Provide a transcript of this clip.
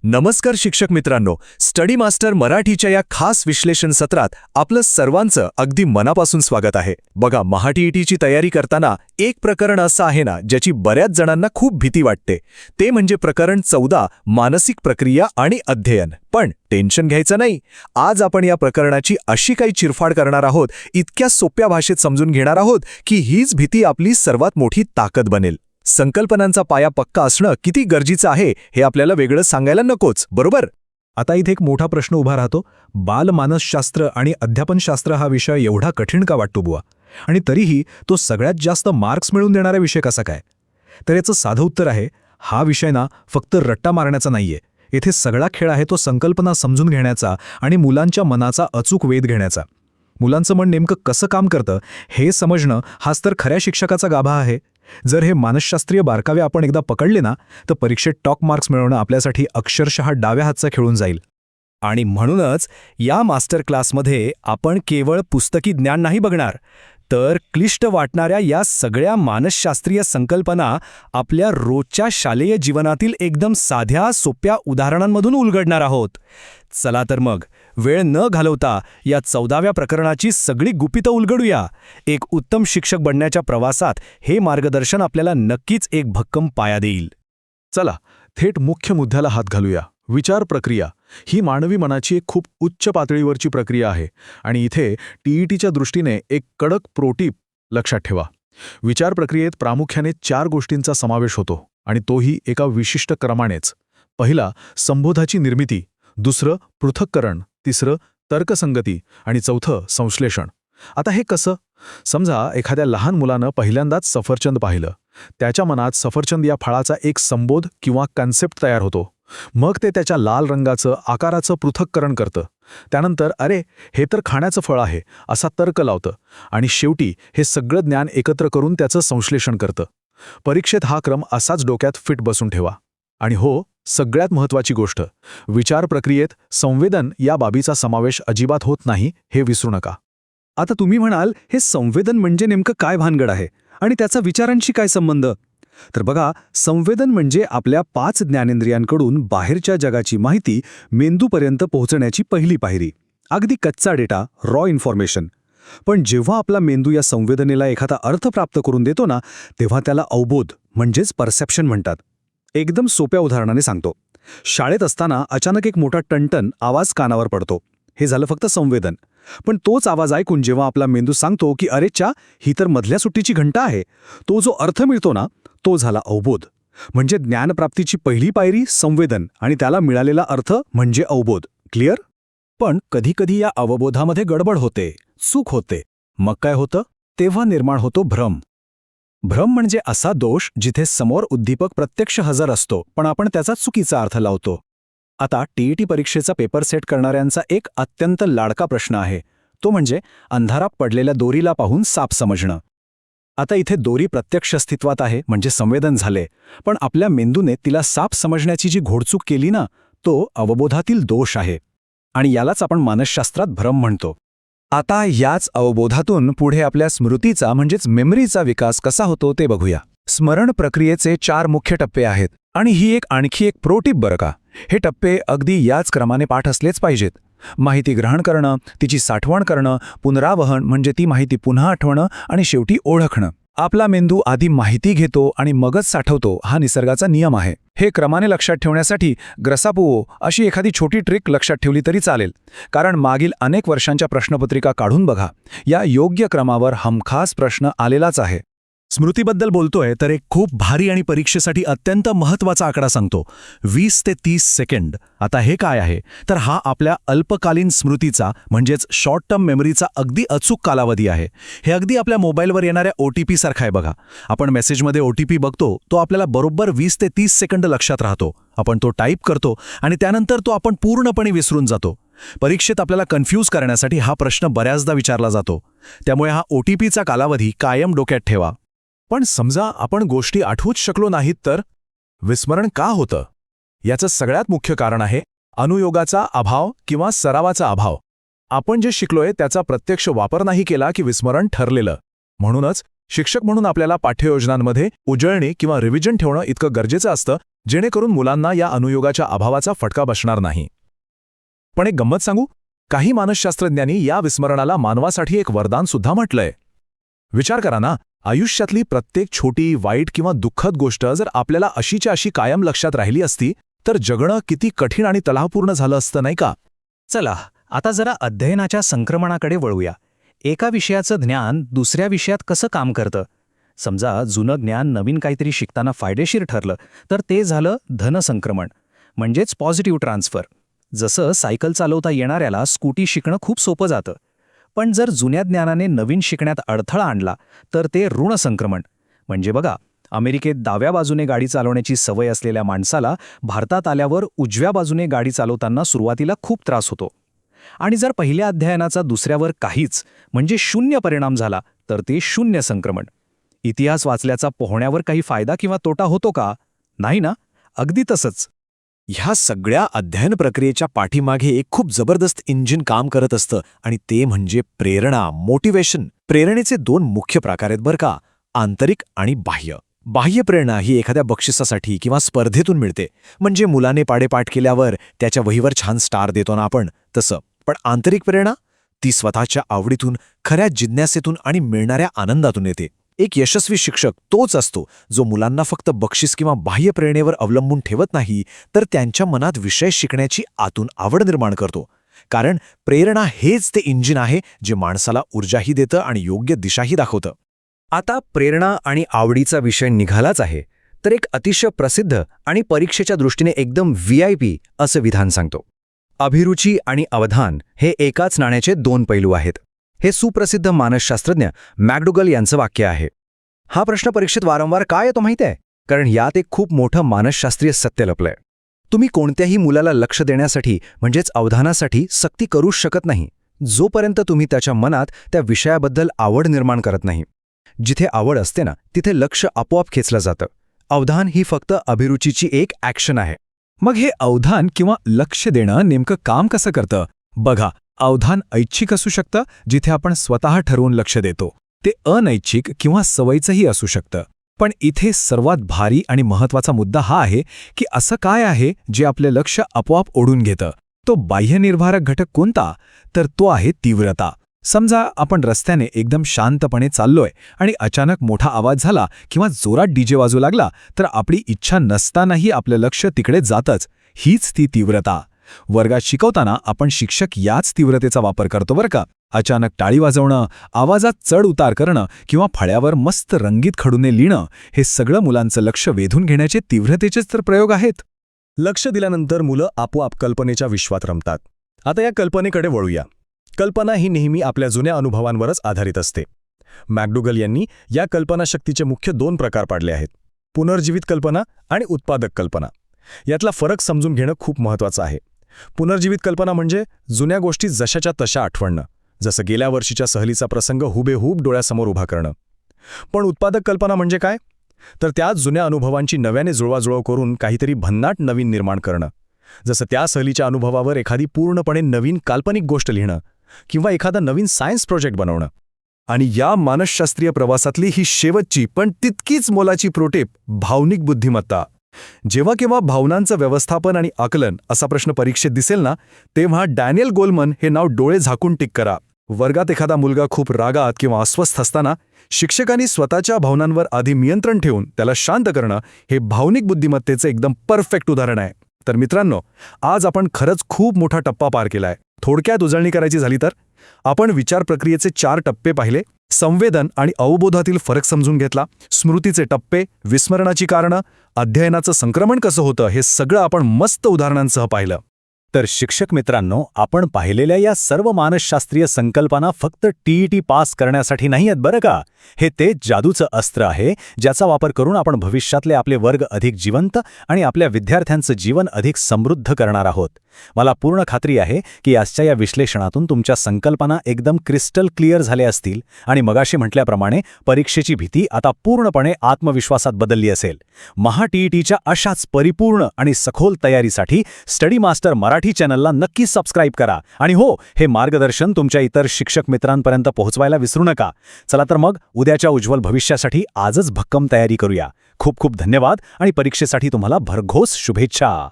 नमस्कार शिक्षक मित्रांनो, स्टडी मास्टर मराठीच्या या खास विश्लेषण सत्रात आपलं सर्वांचं अगदी मनापासून स्वागत आहे. बघा, महाटीईटीची तयारी करताना एक प्रकरण असं आहे ना, ज्याची बऱ्याच जणांना खूप भीती वाटते. ते म्हणजे प्रकरण 14, मानसिक प्रक्रिया आणि अध्ययन. पण टेन्शन घ्यायचं नाही. आज आपण या प्रकरणाची अशी काही चिरफाड करणार आहोत, इतक्या सोप्या भाषेत समजून घेणार आहोत की हीच भीती आपली सर्वात मोठी ताकद बनेल. संकल्पनांचा पाया पक्का असणं किती गरजेचं आहे हे आपल्याला वेगळं सांगायला नकोच, बरोबर? आता इथे एक मोठा प्रश्न उभा राहतो. बालमानसशास्त्र आणि अध्यापनशास्त्र हा विषय एवढा कठीण का वाटतो बुवा? आणि तरीही तो सगळ्यात जास्त मार्क्स मिळवून देणारा विषय कसा काय? तर याचं साधं उत्तर आहे, हा विषय ना फक्त रट्टा मारण्याचा नाहीये. इथे सगळा खेळ आहे तो संकल्पना समजून घेण्याचा आणि मुलांच्या मनाचा अचूक वेध घेण्याचा. मुलांचं मन नेमकं कसं काम करतं हे समजणं हाच तर खऱ्या शिक्षकाचा गाभा आहे. जर हे मानसशास्त्रीय बारकावे आपण एकदा पकडले ना, तर परीक्षेत टॉप मार्क्स मिळवणं आपल्यासाठी अक्षरशः डाव्या हातचा खेळून जाईल. आणि म्हणूनच या मास्टर क्लासमध्ये आपण केवळ पुस्तकी ज्ञान नाही बघणार, तर क्लिष्ट वाटणाऱ्या या सगळ्या मानसशास्त्रीय संकल्पना आपल्या रोजच्या शालेय जीवनातील एकदम साध्या सोप्या उदाहरणांमधून उलगडणार आहोत. चला तर मग वेळ न घालवता या 14व्या प्रकरणाची सगळी गुपितं उलगडूया. एक उत्तम शिक्षक बनण्याच्या प्रवासात हे मार्गदर्शन आपल्याला नक्कीच एक भक्कम पाया देईल. चला थेट मुख्य मुद्द्याला हात घालूया. विचार प्रक्रिया ही मानवी मनाची एक खूप उच्च पातळीवरची प्रक्रिया आहे आणि इथे टीईटीच्या दृष्टीने एक कडक प्रोटीप लक्षात ठेवा. विचार प्रक्रियेत प्रामुख्याने 4 गोष्टींचा समावेश होतो आणि तोही एका विशिष्ट क्रमानेच. पहिला, संबोधाची निर्मिती. दुसरं, पृथक्करण. तिसरं, तर्कसंगती. आणि चौथं, संश्लेषण. आता हे कसं? समजा एखाद्या लहान मुलानं पहिल्यांदाच सफरचंद पाहिलं. त्याच्या मनात सफरचंद या फळाचा एक संबोध किंवा कन्सेप्ट तयार होतो. मग ते त्याच्या लाल रंगाचं, आकाराचं पृथक्करण करतं. त्यानंतर अरे, हे तर खाण्याचं फळ आहे असा तर्क लावतं आणि शेवटी हे सगळं ज्ञान एकत्र करून त्याचं संश्लेषण करतं. परीक्षेत हा क्रम असाच डोक्यात फिट बसून ठेवा. आणि हो, सगळ्यात महत्त्वाची गोष्ट, विचार प्रक्रियेत संवेदन या बाबीचा समावेश अजिबात होत नाही, हे विसरू नका. आता तुम्ही म्हणाल, हे संवेदन म्हणजे नेमकं काय भानगड आहे आणि त्याचा विचारांशी काय संबंध? तर बघा, संवेदन म्हणजे आपल्या 5 ज्ञानेंद्रियांकडून बाहेरच्या जगाची माहिती मेंदूपर्यंत पोहोचण्याची पहिली पायरी. अगदी कच्चा डेटा, रॉ इन्फॉर्मेशन. पण जेव्हा आपला मेंदू या संवेदनेला एखादा अर्थ प्राप्त करून देतो ना, तेव्हा त्याला अवबोध म्हणजेच परसेप्शन म्हणतात. एकदम सोप्या उदाहरणाने सांगतो. शाळेत असताना अचानक एक मोठा टणटण आवाज कानावर पडतो. हे झालं फक्त संवेदन. पण तोच आवाज ऐकून जेव्हा आपला मेंदू सांगतो की अरे च्या, ही तर मधल्या सुट्टीची घंटा आहे, तो जो अर्थ मिळतो ना, तो झाला अवबोध. म्हणजे ज्ञानप्राप्तीची पहिली पायरी संवेदन आणि त्याला मिळालेला अर्थ म्हणजे अवबोध. क्लिअर? पण कधीकधी या अवबोधामध्ये गडबड होते, चूक होते. मग काय होतं? तेव्हा निर्माण होतो भ्रम. भ्रम म्हणजे असा दोष जिथे समोर उद्दीपक प्रत्यक्ष हजर असतो, पण आपण त्याचा चुकीचा अर्थ लावतो. आता टीईटी परीक्षेचा पेपर सेट करणाऱ्यांचा एक अत्यंत लाडका प्रश्न आहे, तो म्हणजे अंधारात पडलेल्या दोरीला पाहून साप समजणं. आता इथे दोरी प्रत्यक्ष अस्तित्वात आहे म्हणजे संवेदन झाले, पण आपल्या मेंदूने तिला साप समजण्याची जी घोडचूक केली ना, तो अवबोधातील दोष आहे. आणि यालाच आपण मानसशास्त्रात भ्रम म्हणतो. आता याच अवबोधातून पुढे आपल्या स्मृतीचा म्हणजेच मेमरीचा विकास कसा होतो ते बघूया. स्मरण प्रक्रियेचे 4 मुख्य टप्पे आहेत आणि ही आणखी एक प्रोटिप बरं का. हे टप्पे अगदी याच क्रमाने पाठ असलेच पाहिजेत. माहिती ग्रहण करणं, तिची साठवण करणं, पुनरावहन म्हणजे ती माहिती पुन्हा आठवणं आणि शेवटी ओळखणं. आपला मेंदू आधी माहिती घेतो आणि मगच साठवतो, हा निसर्गाचा नियम आहे. हे क्रमाने लक्षात ठेवण्यासाठी ग्रसापुओ अशी एखादी छोटी ट्रिक लक्षात ठेवली तरी चालेल. कारण मागील अनेक वर्षांच्या प्रश्नपत्रिका काढून बघा, या योग्य क्रमावर हमखास प्रश्न आलेलाच आहे. स्मृतीबद्दल बोलतोय तर एक खूप भारी आणि परीक्षेसाठी अत्यंत महत्त्वाचा आकडा सांगतो, 20 ते 30 सेकंड. आता हे काय आहे? तर हा आपल्या अल्पकालीन स्मृतीचा म्हणजेच शॉर्ट टर्म मेमरीचा अगदी अचूक कालावधी आहे. हे अगदी आपल्या मोबाईलवर येणाऱ्या OTP सारखं आहे बघा. आपण मेसेजमध्ये OTP बघतो, तो आपल्याला बरोबर 20 ते 30 सेकंड लक्षात राहतो. आपण तो टाईप करतो आणि त्यानंतर तो आपण पूर्णपणे विसरून जातो. परीक्षेत आपल्याला कन्फ्यूज करण्यासाठी हा प्रश्न बऱ्याचदा विचारला जातो. त्यामुळे हा OTPचा कालावधी कायम डोक्यात ठेवा. पण समजा आपण गोष्टी आठवूच शकलो नाहीत तर विस्मरण का होतं? याचं सगळ्यात मुख्य कारण आहे अनुयोगाचा अभाव किंवा सरावाचा अभाव. आपण जे शिकलोय त्याचा प्रत्यक्ष वापर नाही केला की विस्मरण ठरलेलं. म्हणूनच शिक्षक म्हणून आपल्याला पाठ्ययोजनांमध्ये उजळणी किंवा रिव्हिजन ठेवणं इतकं गरजेचं असतं जेणेकरून मुलांना या अनुयोगाच्या अभावाचा फटका बसणार नाही. पण एक गंमत सांगू, काही मानसशास्त्रज्ञांनी या विस्मरणाला मानवासाठी एक वरदान सुद्धा म्हटलंय. विचार करा ना, आयुष्यातली प्रत्येक छोटी, वाईट किंवा दुःखद गोष्ट जर आपल्याला अशीच्या अशी कायम लक्षात राहिली असती तर जगणं किती कठीण आणि तलावपूर्ण झालं असतं, नाही का? चला आता जरा अध्ययनाच्या संक्रमणाकडे वळूया. एका विषयाचं ज्ञान दुसऱ्या विषयात कसं काम करतं? समजा जुनं ज्ञान नवीन काहीतरी शिकताना फायदेशीर ठरलं तर ते झालं धनसंक्रमण, म्हणजेच पॉझिटिव्ह ट्रान्सफर. जसं सायकल चालवता येणाऱ्याला स्कूटी शिकणं खूप सोपं जातं. पण जर जुन्या ज्ञानाने नवीन शिकण्यात अडथळा आणला तर ते ऋणसंक्रमण. म्हणजे बघा, अमेरिकेत डाव्या बाजूने गाडी चालवण्याची सवय असलेल्या माणसाला भारतात आल्यावर उजव्या बाजूने गाडी चालवताना सुरुवातीला खूप त्रास होतो. आणि जर पहिल्या अध्ययनाचा दुसऱ्यावर काहीच म्हणजे शून्य परिणाम झाला तर ते शून्य संक्रमण. इतिहास वाचल्याचा पोहण्यावर काही फायदा किंवा तोटा होतो का? नाही ना. अगदी तसंच. ह्या सगळ्या अध्ययन प्रक्रियेच्या पाठीमागे एक खूप जबरदस्त इंजिन काम करत असतं आणि ते म्हणजे प्रेरणा, मोटिवेशन. प्रेरणेचे 2 मुख्य प्रकार आहेत बरं का, आंतरिक आणि बाह्य. बाह्य प्रेरणा ही एखाद्या बक्षिसासाठी किंवा स्पर्धेतून मिळते, म्हणजे मुलाने पाडेपाठ केल्यावर त्याच्या वहीवर छान स्टार देतो ना आपण, तसं. पण आंतरिक प्रेरणा ती स्वतःच्या आवडीतून, खऱ्या जिज्ञासेतून आणि मिळणाऱ्या आनंदातून येते. एक यशस्वी शिक्षक तोच असतो जो मुलांना फक्त बक्षीस किंवा बाह्य प्रेरणेवर अवलंबून ठेवत नाही, तर त्यांच्या मनात विषय शिकण्याची आतून आवड निर्माण करतो. कारण प्रेरणा हेच ते इंजिन आहे जे माणसाला ऊर्जाही देतं आणि योग्य दिशाही दाखवतं. आता प्रेरणा आणि आवडीचा विषय निघालाच आहे तर एक अतिशय प्रसिद्ध आणि परीक्षेच्या दृष्टीने एकदम VIP असं विधान सांगतो. अभिरुची आणि अवधान हे एकाच नाण्याचे 2 पैलू आहेत. हे सुप्रसिद्ध मानसशास्त्रज्ञ मॅकडुगल यांचं वाक्य आहे. हा प्रश्न परीक्षेत वारंवार का येतो माहिती आहे? कारण यात एक खूप मोठं मानसशास्त्रीय सत्य लपलंय. तुम्ही कोणत्याही मुलाला लक्ष देण्यासाठी म्हणजेच अवधानासाठी सक्ती करूच शकत नाही जोपर्यंत तुम्ही त्याच्या मनात त्या विषयाबद्दल आवड निर्माण करत नाही. जिथे आवड असते ना तिथे लक्ष आपोआप खेचलं जातं. अवधान ही फक्त अभिरुचीची एक ॲक्शन आहे. मग हे अवधान किंवा लक्ष देणं नेमकं काम कसं करतं? बघा, अवधान ऐच्छिक असू शकतं, जिथे आपण स्वतः ठरवून लक्ष देतो. ते अनैच्छिक किंवा सवयीचंही असू शकतं. पण इथे सर्वात भारी आणि महत्त्वाचा मुद्दा हा आहे की असं काय आहे जे आपले लक्ष आपोआप ओढून घेतं? तो बाह्यनिर्धारक घटक कोणता? तर तो आहे तीव्रता. समजा आपण रस्त्याने एकदम शांतपणे चाललोय आणि अचानक मोठा आवाज झाला किंवा जोरात डीजे वाजू लागला तर आपली इच्छा नसतानाही आपलं लक्ष तिकडे जातच. हीच ती तीव्रता. वर्गात शिकवताना आपण शिक्षक याच तीव्रतेचा वापर करतो बरं का. अचानक टाळी वाजवणं, आवाजात चढ उतार करणं किंवा फळ्यावर मस्त रंगीत खडूने लिहिणं, हे सगळं मुलांचं लक्ष वेधून घेण्याचे तीव्रतेचेच तर प्रयोग आहेत. लक्ष दिल्यानंतर मुलं आपोआप कल्पनेच्या विश्वात रमतात. आता या कल्पनेकडे वळूया. कल्पना ही नेहमी आपल्या जुन्या अनुभवांवरच आधारित असते. मॅकडुगल यांनी या कल्पनाशक्तीचे मुख्य 2 प्रकार पाडले आहेत: पुनर्जीवित कल्पना आणि उत्पादक कल्पना. यातला फरक समजून घेणं खूप महत्त्वाचं आहे. पुनर्जीवित कल्पना म्हणजे जुन्या गोष्टी जशाच्या तशा आठवणं, जसं गेल्या वर्षीच्या सहलीचा प्रसंग हुबेहूब डोळ्यासमोर उभा करणं. पण उत्पादक कल्पना म्हणजे काय? तर त्याच जुन्या अनुभवांची नव्याने जुळवाजुळव करून काहीतरी भन्नाट नवीन निर्माण करणं. जसं त्या सहलीच्या अनुभवावर एखादी पूर्णपणे नवीन काल्पनिक गोष्ट लिहिणं किंवा एखादा नवीन सायन्स प्रोजेक्ट बनवणं. आणि या मानसशास्त्रीय प्रवासातली ही शेवटची पण तितकीच मोलाची प्रोटिप, भावनिक बुद्धिमत्ता. जेव्हा केव्हा भावनांचं व्यवस्थापन आणि आकलन असा प्रश्न परीक्षेत दिसेल ना, तेव्हा डॅनियल गोलमन हे नाव डोळे झाकून टिक करा. वर्गात एखादा मुलगा खूप रागात किंवा अस्वस्थ असताना शिक्षकांनी स्वतःच्या भावनांवर आधी नियंत्रण ठेवून त्याला शांत करणं, हे भावनिक बुद्धिमत्तेचं एकदम परफेक्ट उदाहरण आहे. तर मित्रांनो, आज आपण खरंच खूप मोठा टप्पा पार केलाय. थोडक्यात उजळणी करायची झाली तर आपण विचार प्रक्रियेचे 4 टप्पे पाहिले, संवेदन आणि अवबोधातील फरक समजून घेतला, स्मृतीचे टप्पे, विस्मरणाची कारणं, अध्ययनाचं संक्रमण कसं होतं, हे सगळं आपण मस्त उदाहरणांसह पाहिलं. तर शिक्षक मित्रांनो, आपण पाहिलेल्या या सर्व मानसशास्त्रीय संकल्पना फक्त TET पास करण्यासाठी नाही आहेत बरं का. हे ते जादूचं अस्त्र आहे ज्याचा वापर करून आपण भविष्यातले आपले वर्ग अधिक जिवंत आणि आपल्या विद्यार्थ्यांचं जीवन अधिक समृद्ध करणार आहोत. मला पूर्ण खात्री आहे की आजच्या या विश्लेषणातून तुमच्या संकल्पना एकदम क्रिस्टल क्लिअर झाल्या असतील आणि मगाशी म्हटल्याप्रमाणे परीक्षेची भीती आता पूर्णपणे आत्मविश्वासात बदलली असेल. महा-TETच्या अशाच परिपूर्ण आणि सखोल तयारीसाठी स्टडी मास्टर मराठी चॅनलला नक्की सबस्क्राईब करा आणि हो, हे मार्गदर्शन तुमच्या इतर शिक्षक मित्रांपर्यंत पोहोचवायला विसरू नका. चला तर मग उद्याच्या उज्ज्वल भविष्यासाठी आजच भक्कम तयारी करूया. खूप खूप धन्यवाद आणि परीक्षेसाठी तुम्हाला भरघोस शुभेच्छा.